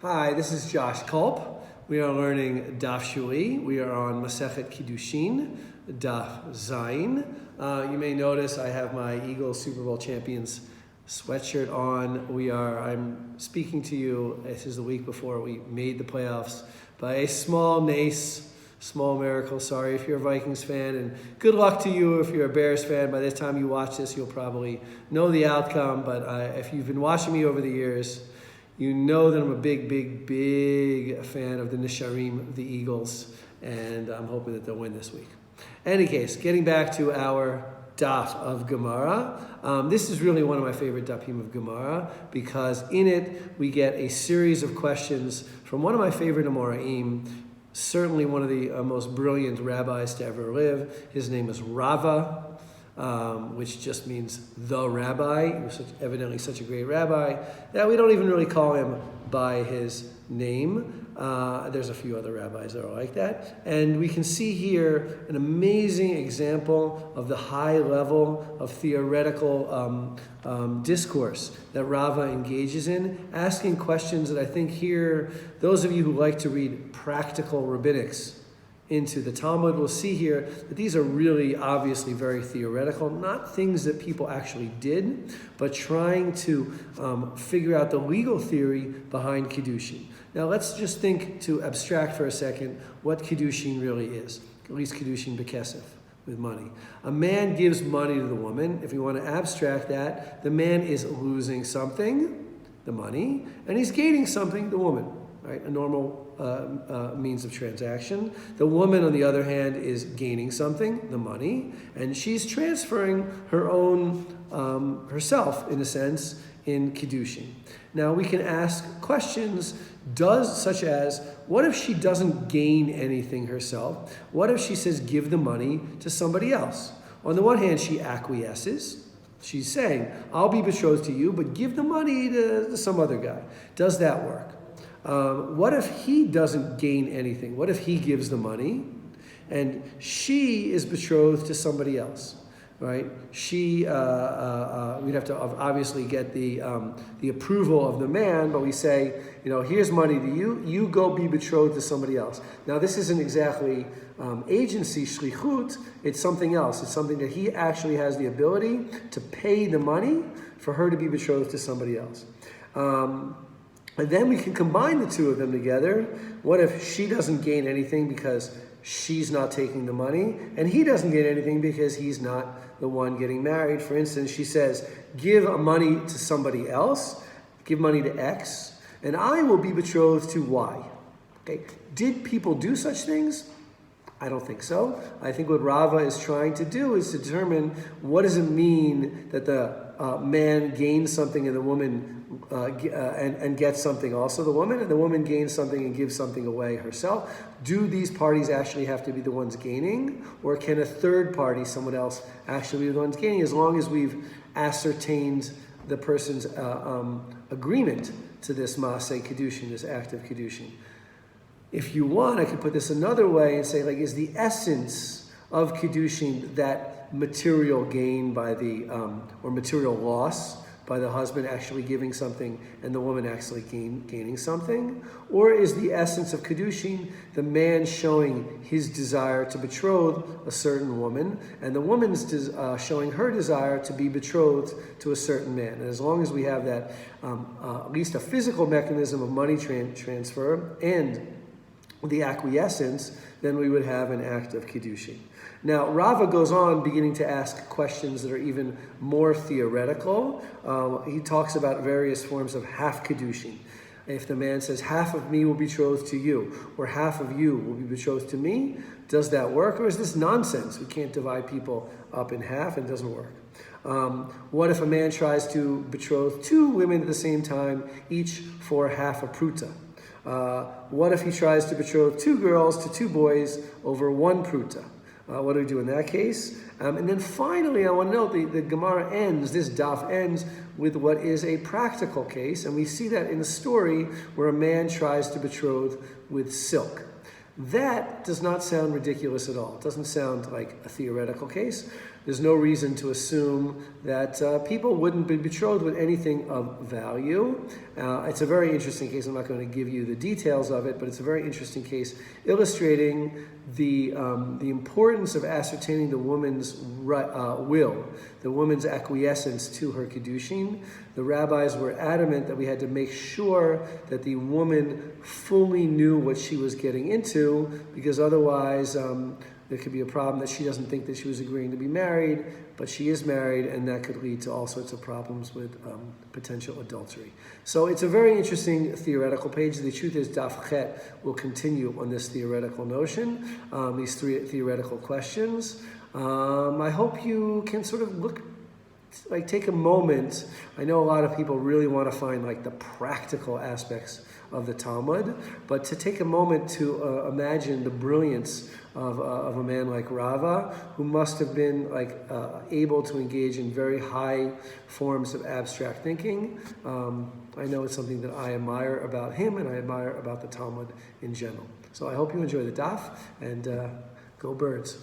Hi, this is Josh Kulp. We are learning Daf Shevui. We are on Masechet Kiddushin Daf Zayin. You may notice I have my Eagles Super Bowl champions sweatshirt on. I'm speaking to you. This is the week before we made the playoffs by a small miracle. Sorry if you're a Vikings fan, and good luck to you if you're a Bears fan. By the time you watch this, you'll probably know the outcome. But if you've been watching me over the years, you know that I'm a big fan of the Nisharim, the Eagles, and I'm hoping that they'll win this week. In any case, getting back to our daf of Gemara, this is really one of my favorite dafim of Gemara because in it we get a series of questions from one of my favorite Amoraim, certainly one of the most brilliant rabbis to ever live. His name is Rava, which just means the rabbi. He was evidently such a great rabbi that we don't even really call him by his name. There's a few other rabbis that are like that. And we can see here an amazing example of the high level of theoretical discourse that Rava engages in, asking questions that I think here, those of you who like to read practical rabbinics into the Talmud will see here that these are really obviously very theoretical, not things that people actually did, but trying to figure out the legal theory behind Kiddushin. Now let's just think to abstract for a second what Kiddushin really is, at least Kiddushin bekesef, with money. A man gives money to the woman. If you want to abstract that, the man is losing something, the money, and he's gaining something, the woman, right? A normal means of transaction. The woman, on the other hand, is gaining something, the money, and she's transferring her own, herself, in a sense, in Kiddushin. Now, we can ask questions, such as, what if she doesn't gain anything herself? What if she says, give the money to somebody else? On the one hand, she acquiesces. She's saying, I'll be betrothed to you, but give the money to some other guy. Does that work? What if he doesn't gain anything? What if he gives the money and she is betrothed to somebody else, right? We'd have to obviously get the approval of the man, but we say, here's money to you, you go be betrothed to somebody else. Now this isn't exactly agency, shlichut, it's something else. It's something that he actually has the ability to pay the money for her to be betrothed to somebody else. And then we can combine the two of them together. What if she doesn't gain anything because she's not taking the money, and he doesn't get anything because he's not the one getting married? For instance, she says, give money to somebody else, give money to X, and I will be betrothed to Y. Okay? Did people do such things? I don't think so. I think what Rava is trying to do is to determine what does it mean that the man gains something and the woman and gets something also, the woman, and the woman gains something and gives something away herself. Do these parties actually have to be the ones gaining, or can a third party, someone else, actually be the ones gaining, as long as we've ascertained the person's agreement to this Maaseh Kiddushin, this act of Kiddushin? If you want, I could put this another way and say, is the essence of Kiddushin that material gain by or material loss by the husband actually giving something and the woman actually gaining something? Or is the essence of Kiddushin the man showing his desire to betroth a certain woman and the woman's showing her desire to be betrothed to a certain man? And as long as we have that, at least a physical mechanism of money transfer and the acquiescence, then we would have an act of Kiddushin. Now, Rava goes on beginning to ask questions that are even more theoretical. He talks about various forms of half Kiddushin. If the man says, half of me will be betrothed to you, or half of you will be betrothed to me, does that work? Or is this nonsense? We can't divide people up in half, and it doesn't work. What if a man tries to betroth two women at the same time, each for half a pruta? What if he tries to betroth two girls to two boys over one pruta? What do we do in that case? And then finally, I want to note the Gemara this daf ends with what is a practical case, and we see that in the story where a man tries to betroth with silk. That does not sound ridiculous at all. It doesn't sound like a theoretical case. there's no reason to assume that people wouldn't be betrothed with anything of value. It's a very interesting case. I'm not going to give you the details of it, but it's a very interesting case illustrating the importance of ascertaining the woman's will, the woman's acquiescence to her Kiddushin. The rabbis were adamant that we had to make sure that the woman fully knew what she was getting into, because otherwise there could be a problem that she doesn't think that she was agreeing to be married, but she is married, and that could lead to all sorts of problems with potential adultery. So it's a very interesting theoretical page. The truth is, Daf Chet will continue on this theoretical notion, these three theoretical questions. I hope you can sort of take a moment. I know a lot of people really want to find the practical aspects of the Talmud, but to take a moment to imagine the brilliance of a man like Rava, who must have been able to engage in very high forms of abstract thinking. I know it's something that I admire about him, and I admire about the Talmud in general. So I hope you enjoy the daf, and go birds.